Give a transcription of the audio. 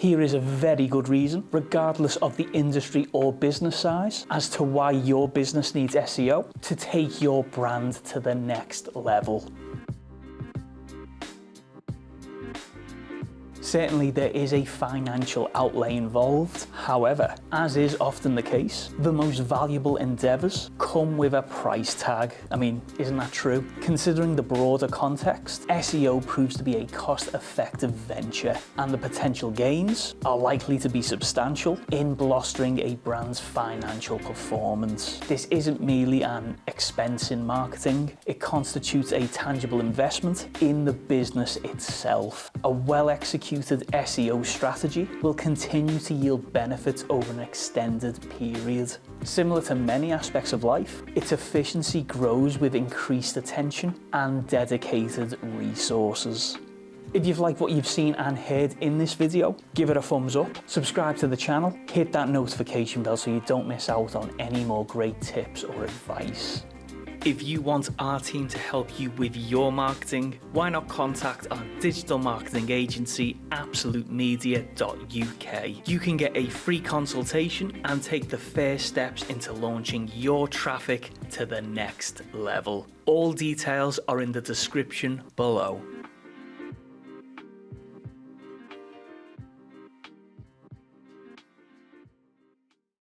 Here is a very good reason, regardless of the industry or business size, as to why your business needs SEO to take your brand to the next level. Certainly there is a financial outlay involved. However, as is often the case, the most valuable endeavours come with a price tag. I mean, isn't that true? Considering the broader context, SEO proves to be a cost-effective venture, and the potential gains are likely to be substantial in bolstering a brand's financial performance. This isn't merely an expense in marketing, it constitutes a tangible investment in the business itself. A well-executed SEO strategy will continue to yield benefits over an extended period. Similar to many aspects of life, its efficiency grows with increased attention and dedicated resources. If you've liked what you've seen and heard in this video, give it a thumbs up, subscribe to the channel, hit that notification bell so you don't miss out on any more great tips or advice. If you want our team to help you with your marketing, why not contact our digital marketing agency, absolutemedia.uk. You can get a free consultation and take the first steps into launching your traffic to the next level. All details are in the description below.